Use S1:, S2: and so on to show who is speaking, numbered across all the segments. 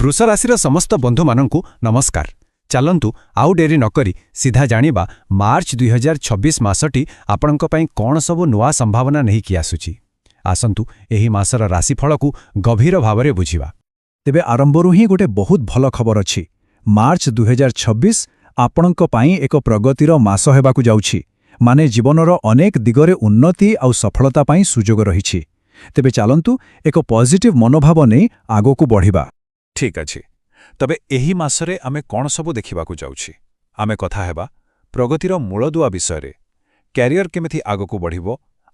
S1: ବୃଷ ରାଶିର ସମସ୍ତ ବନ୍ଧୁମାନଙ୍କୁ ନମସ୍କାର। ଚାଲନ୍ତୁ ଆଉ ଡେରି ନକରି ସିଧା ଜାଣିବା ମାର୍ଚ୍ଚ 2026 ମାସଟି ଆପଣଙ୍କ ପାଇଁ କ'ଣ ସବୁ ନୂଆ ସମ୍ଭାବନା ନେଇକି ଆସୁଛି। ଆସନ୍ତୁ ଏହି ମାସର ରାଶିଫଳକୁ ଗଭୀର ଭାବରେ ବୁଝିବା।
S2: ତେବେ ଆରମ୍ଭରୁ ହିଁ ଗୋଟେ ବହୁତ ଭଲ ଖବର ଅଛି। ମାର୍ଚ୍ଚ 2026 ଆପଣଙ୍କ ପାଇଁ ଏକ ପ୍ରଗତିର ମାସ ହେବାକୁ ଯାଉଛି। ମାନେ ଜୀବନର ଅନେକ ଦିଗରେ ଉନ୍ନତି ଆଉ ସଫଳତା ପାଇଁ ସୁଯୋଗ ରହିଛି। ତେବେ ଚାଲନ୍ତୁ ଏକ ପଜିଟିଭ୍ ମନୋଭାବ ନେଇ ଆଗକୁ ବଢ଼ିବା।
S3: ଠିକ୍ ଅଛି। ତେବେ ଏହି ମାସରେ ଆମେ କ'ଣ ସବୁ ଦେଖିବାକୁ ଯାଉଛି? ଆମେ କଥା ହେବା ପ୍ରଗତିର ମୂଳଦୁଆ ବିଷୟରେ। କ୍ୟାରିୟର କେମିତି ଆଗକୁ ବଢ଼ିବ,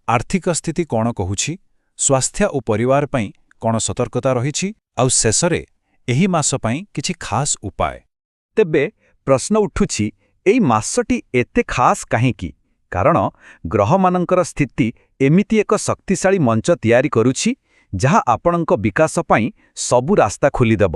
S3: ଆର୍ଥିକ ସ୍ଥିତି କ'ଣ କହୁଛି, ସ୍ୱାସ୍ଥ୍ୟ ଓ ପରିବାର ପାଇଁ କ'ଣ ସତର୍କତା ରହିଛି, ଆଉ ଶେଷରେ ଏହି ମାସ ପାଇଁ କିଛି ଖାସ୍ ଉପାୟ।
S4: ତେବେ ପ୍ରଶ୍ନ ଉଠୁଛି, ଏଇ ମାସଟି ଏତେ ଖାସ୍ କାହିଁକି? କାରଣ ଗ୍ରହମାନଙ୍କର ସ୍ଥିତି ଏମିତି ଏକ ଶକ୍ତିଶାଳୀ ମଞ୍ଚ ତିଆରି କରୁଛି ଯାହା ଆପଣଙ୍କ ବିକାଶ ପାଇଁ ସବୁ ରାସ୍ତା ଖୋଲିଦେବ।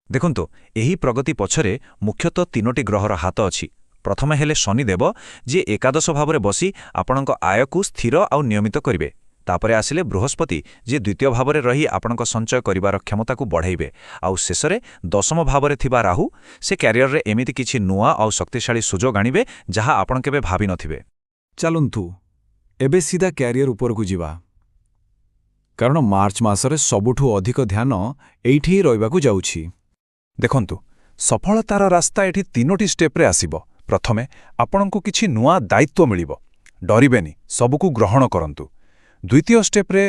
S3: ଦେଖନ୍ତୁ, ଏହି ପ୍ରଗତି ପଛରେ ମୁଖ୍ୟତଃ 3ଟି ଗ୍ରହର ହାତ ଅଛି। ପ୍ରଥମେ ହେଲେ ଶନିଦେବ, ଯିଏ ଏକାଦଶ ଭାବରେ ବସି ଆପଣଙ୍କ ଆୟକୁ ସ୍ଥିର ଆଉ ନିୟମିତ କରିବେ। ତାପରେ ଆସିଲେ ବୃହସ୍ପତି, ଯିଏ ଦ୍ୱିତୀୟ ଭାବରେ ରହି ଆପଣଙ୍କ ସଞ୍ଚୟ କରିବାର କ୍ଷମତାକୁ ବଢ଼ାଇବେ। ଆଉ ଶେଷରେ ଦଶମ ଭାବରେ ଥିବା ରାହୁ, ସେ କ୍ୟାରିୟରରେ ଏମିତି କିଛି ନୂଆ ଆଉ ଶକ୍ତିଶାଳୀ ସୁଯୋଗ ଆଣିବେ ଯାହା ଆପଣ କେବେ ଭାବିନଥିବେ।
S2: ଚାଲନ୍ତୁ ଏବେ ସିଧା କ୍ୟାରିୟର ଉପରକୁ ଯିବା। କାରଣ ମାର୍ଚ୍ଚ ମାସରେ ସବୁଠୁ ଅଧିକ ଧ୍ୟାନ ଏଇଠି ହିଁ ରହିବାକୁ ଯାଉଛି।
S3: ଦେଖନ୍ତୁ, ସଫଳତାର ରାସ୍ତା ଏଠି 3ଟି ଷ୍ଟେପ୍ରେ ଆସିବ। ପ୍ରଥମେ ଆପଣଙ୍କୁ କିଛି ନୂଆ ଦାୟିତ୍ୱ ମିଳିବ। ଡରିବେନି, ସବୁକୁ ଗ୍ରହଣ କରନ୍ତୁ। ଦ୍ୱିତୀୟ ଷ୍ଟେପ୍ରେ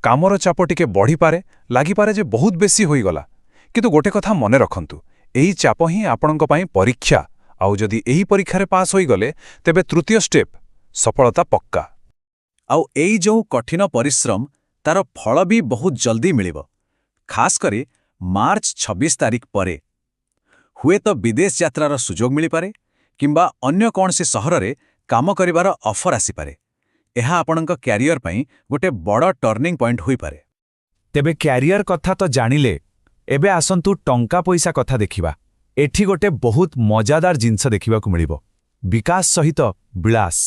S3: କାମର ଚାପ ଟିକେ ବଢ଼ିପାରେ, ଲାଗିପାରେ ଯେ ବହୁତ ବେଶୀ ହୋଇଗଲା। କିନ୍ତୁ ଗୋଟେ କଥା ମନେ ରଖନ୍ତୁ, ଏହି ଚାପ ହିଁ ଆପଣଙ୍କ ପାଇଁ ପରୀକ୍ଷା। ଆଉ ଯଦି ଏହି ପରୀକ୍ଷାରେ ପାସ୍ ହୋଇଗଲେ, ତେବେ ତୃତୀୟ ଷ୍ଟେପ୍ ସଫଳତା ପକ୍କା।
S2: ଆଉ ଏଇ ଯେଉଁ କଠିନ ପରିଶ୍ରମ, ତାର ଫଳ ବି ବହୁତ ଜଲ୍ଦି ମିଳିବ। ଖାସ୍ କରି ମାର୍ଚ୍ଚ 26 ତାରିଖ ପରେ। ହୁଏତ ବିଦେଶ ଯାତ୍ରାର ସୁଯୋଗ ମିଳିପାରେ କିମ୍ବା ଅନ୍ୟ କୌଣସି ସହରରେ କାମ କରିବାର ଅଫର ଆସିପାରେ। ଏହା ଆପଣଙ୍କ କ୍ୟାରିୟର ପାଇଁ ଗୋଟେ ବଡ଼ ଟର୍ଣ୍ଣିଂ ପଏଣ୍ଟ ହୋଇପାରେ।
S5: ତେବେ କ୍ୟାରିୟର କଥା ତ ଜାଣିଲେ, ଏବେ ଆସନ୍ତୁ ଟଙ୍କା ପଇସା କଥା ଦେଖିବା। ଏଠି ଗୋଟେ ବହୁତ ମଜାଦାର ଜିନିଷ ଦେଖିବାକୁ ମିଳିବ, ବିକାଶ ସହିତ ବିଳାସ।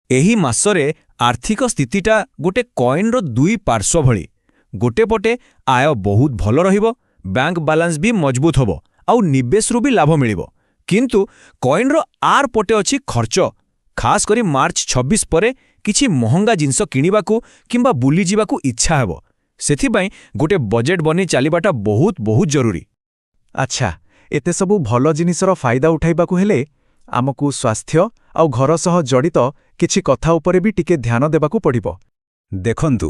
S6: ଏହି ମାସରେ ଆର୍ଥିକ ସ୍ଥିତିଟା ଗୋଟେ କଏନ୍ର 2 ପାର୍ଶ୍ୱ ଭଳି। ଗୋଟେ ପଟେ ଆୟ ବହୁତ ଭଲ ରହିବ, ବ୍ୟାଙ୍କ ବାଲାନ୍ସ ବି ମଜବୁତ ହେବ, ଆଉ ନିବେଶରୁ ବି ଲାଭ ମିଳିବ। କିନ୍ତୁ କଏନ୍ର ଆର ପଟେ ଅଛି ଖର୍ଚ୍ଚ। ଖାସ୍ କରି ମାର୍ଚ୍ଚ 26 ପରେ କିଛି ମହଙ୍ଗା ଜିନିଷ କିଣିବାକୁ କିମ୍ବା ବୁଲିଯିବାକୁ ଇଚ୍ଛା ହେବ। ସେଥିପାଇଁ ଗୋଟେ ବଜେଟ୍ ବନେଇ ଚାଲିବାଟା ବହୁତ ଜରୁରୀ।
S2: ଆଚ୍ଛା, ଏତେ ସବୁ ଭଲ ଜିନିଷର ଫାଇଦା ଉଠାଇବାକୁ ହେଲେ ଆମକୁ ସ୍ୱାସ୍ଥ୍ୟ ଆଉ ଘର ସହ ଜଡ଼ିତ କିଛି କଥା ଉପରେ ବି ଟିକେ ଧ୍ୟାନ ଦେବାକୁ ପଡ଼ିବ।
S1: ଦେଖନ୍ତୁ,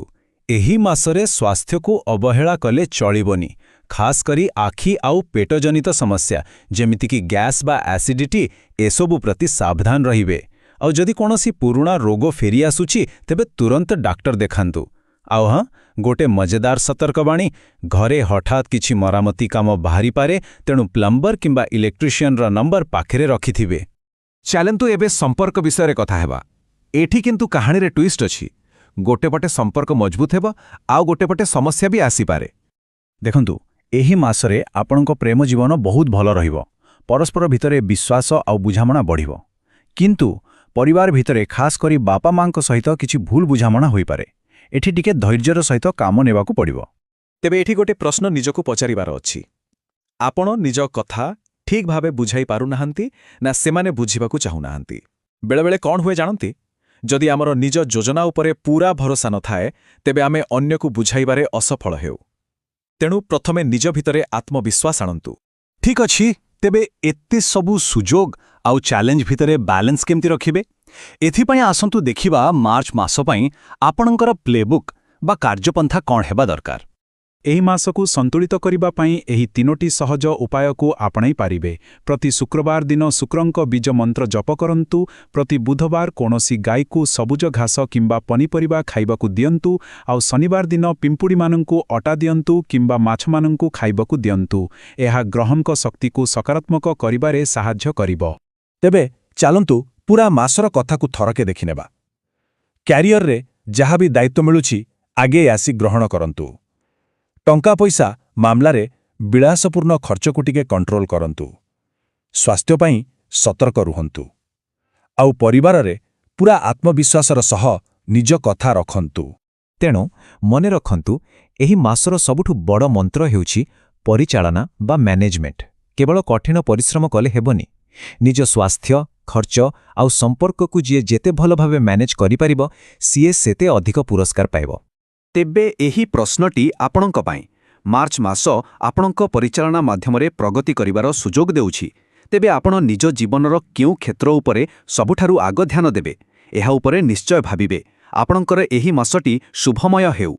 S1: ଏହି ମାସରେ ସ୍ୱାସ୍ଥ୍ୟକୁ ଅବହେଳା କଲେ ଚଳିବନି। ଖାସ୍ କରି ଆଖି ଆଉ ପେଟଜନିତ ସମସ୍ୟା ଯେମିତିକି ଗ୍ୟାସ୍ ବା ଆସିଡିଟି, ଏସବୁ ପ୍ରତି ସାବଧାନ ରହିବେ। ଆଉ ଯଦି କୌଣସି ପୁରୁଣା ରୋଗ ଫେରିଆସୁଛି, ତେବେ ତୁରନ୍ତ ଡାକ୍ତର ଦେଖାନ୍ତୁ। ଆଉ ଗୋଟେ ମଜେଦାର ସତର୍କବାଣୀ, ଘରେ ହଠାତ୍ କିଛି ମରାମତି କାମ ବାହାରିପାରେ, ତେଣୁ ପ୍ଲମ୍ବର କିମ୍ବା ଇଲେକ୍ଟ୍ରିସିଆନର ନମ୍ବର ପାଖରେ ରଖିଥିବେ।
S5: ଚାଲନ୍ତୁ ଏବେ ସମ୍ପର୍କ ବିଷୟରେ କଥା ହେବା। ଏଠି କିନ୍ତୁ କାହାଣୀରେ ଟ୍ୱିଷ୍ଟ ଅଛି। ଗୋଟେ ପଟେ ସମ୍ପର୍କ ମଜବୁତ ହେବ, ଆଉ ଗୋଟେ ପଟେ ସମସ୍ୟା ବି ଆସିପାରେ।
S2: ଦେଖନ୍ତୁ, ଏହି ମାସରେ ଆପଣଙ୍କ ପ୍ରେମ ଜୀବନ ବହୁତ ଭଲ ରହିବ। ପରସ୍ପର ଭିତରେ ବିଶ୍ୱାସ ଆଉ ବୁଝାମଣା ବଢ଼ିବ। କିନ୍ତୁ ପରିବାର ଭିତରେ ଖାସ୍ କରି ବାପା ମାଙ୍କ ସହିତ କିଛି ଭୁଲ ବୁଝାମଣା ହୋଇପାରେ। ଏଠି ଟିକେ ଧୈର୍ଯ୍ୟର ସହିତ କାମ ନେବାକୁ ପଡ଼ିବ।
S4: ତେବେ ଏଠି ଗୋଟେ ପ୍ରଶ୍ନ ନିଜକୁ ପଚାରିବାର ଅଛି। ଆପଣ ନିଜ କଥା ଠିକ୍ ଭାବେ ବୁଝାଇ ପାରୁନାହାନ୍ତି ନା ସେମାନେ ବୁଝିବାକୁ ଚାହୁଁନାହାନ୍ତି? ବେଳେବେଳେ କ'ଣ ହୁଏ ଜାଣନ୍ତି? ଯଦି ଆମର ନିଜ ଯୋଜନା ଉପରେ ପୂରା ଭରସା ନଥାଏ, ତେବେ ଆମେ ଅନ୍ୟକୁ ବୁଝାଇବାରେ ଅସଫଳ ହେଉ। ତେଣୁ ପ୍ରଥମେ ନିଜ ଭିତରେ ଆତ୍ମବିଶ୍ୱାସ ଆଣନ୍ତୁ।
S2: ଠିକ୍ ଅଛି, ତେବେ ଏତେ ସବୁ ସୁଯୋଗ ଆଉ ଚ୍ୟାଲେଞ୍ଜ ଭିତରେ ବାଲାନ୍ସ କେମିତି ରଖିବେ? ଏଥିପାଇଁ ଆସନ୍ତୁ ଦେଖିବା ମାର୍ଚ୍ଚ ମାସ ପାଇଁ ଆପଣଙ୍କର ପ୍ଲେବୁକ୍ ବା କାର୍ଯ୍ୟପନ୍ଥା କ'ଣ ହେବା ଦରକାର।
S3: ଏହି ମାସକୁ ସନ୍ତୁଳିତ କରିବା ପାଇଁ ଏହି 3ଟି ସହଜ ଉପାୟକୁ ଆପଣାଇ ପାରିବେ। ପ୍ରତି ଶୁକ୍ରବାର ଦିନ ଶୁକ୍ରଙ୍କ ବୀଜ ମନ୍ତ୍ର ଜପ କରନ୍ତୁ। ପ୍ରତି ବୁଧବାର କୌଣସି ଗାଈକୁ ସବୁଜ ଘାସ କିମ୍ବା ପନିପରିବା ଖାଇବାକୁ ଦିଅନ୍ତୁ। ଆଉ ଶନିବାର ଦିନ ପିମ୍ପୁଡ଼ିମାନଙ୍କୁ ଅଟା ଦିଅନ୍ତୁ କିମ୍ବା ମାଛମାନଙ୍କୁ ଖାଇବାକୁ ଦିଅନ୍ତୁ। ଏହା ଗ୍ରହଙ୍କ ଶକ୍ତିକୁ ସକାରାତ୍ମକ କରିବାରେ ସାହାଯ୍ୟ କରିବ।
S2: ତେବେ ଚାଲନ୍ତୁ ପୁରା ମାସର କଥାକୁ ଥରକେ ଦେଖିନେବା। କ୍ୟାରିୟରରେ ଯାହା ବି ଦାୟିତ୍ୱ ମିଳୁଛି, ଆଗେଇ ଆସି ଗ୍ରହଣ କରନ୍ତୁ। ଟଙ୍କା ପଇସା ମାମଲାରେ ବିଳାସପୂର୍ଣ୍ଣ ଖର୍ଚ୍ଚକୁ ଟିକେ କଣ୍ଟ୍ରୋଲ କରନ୍ତୁ। ସ୍ୱାସ୍ଥ୍ୟ ପାଇଁ ସତର୍କ ରୁହନ୍ତୁ। ଆଉ ପରିବାରରେ ପୁରା ଆତ୍ମବିଶ୍ୱାସର ସହ ନିଜ କଥା ରଖନ୍ତୁ।
S6: ତେଣୁ ମନେ ରଖନ୍ତୁ, ଏହି ମାସର ସବୁଠୁ ବଡ଼ ମନ୍ତ୍ର ହେଉଛି
S1: ପରିଚାଳନା ବା ମ୍ୟାନେଜମେଣ୍ଟ। କେବଳ କଠିନ ପରିଶ୍ରମ କଲେ ହେବନି। ନିଜ ସ୍ୱାସ୍ଥ୍ୟ, ଖର୍ଚ୍ଚ ଆଉ ସମ୍ପର୍କକୁ ଯିଏ ଯେତେ ଭଲ ଭାବେ ମ୍ୟାନେଜ କରିପାରିବ, ସିଏ ସେତେ ଅଧିକ ପୁରସ୍କାର ପାଇବ।
S4: ତେବେ ଏହି ପ୍ରଶ୍ନଟି ଆପଣଙ୍କ ପାଇଁ। ମାର୍ଚ୍ଚ ମାସ ଆପଣଙ୍କ ପରିଚାଳନା ମାଧ୍ୟମରେ ପ୍ରଗତି କରିବାର ସୁଯୋଗ ଦେଉଛି। ତେବେ ଆପଣ ନିଜ ଜୀବନର କେଉଁ କ୍ଷେତ୍ର ଉପରେ ସବୁଠାରୁ ଆଗ ଧ୍ୟାନ ଦେବେ? ଏହା ଉପରେ ନିଶ୍ଚୟ ଭାବିବେ। ଆପଣଙ୍କର ଏହି ମାସଟି ଶୁଭମୟ ହେଉ।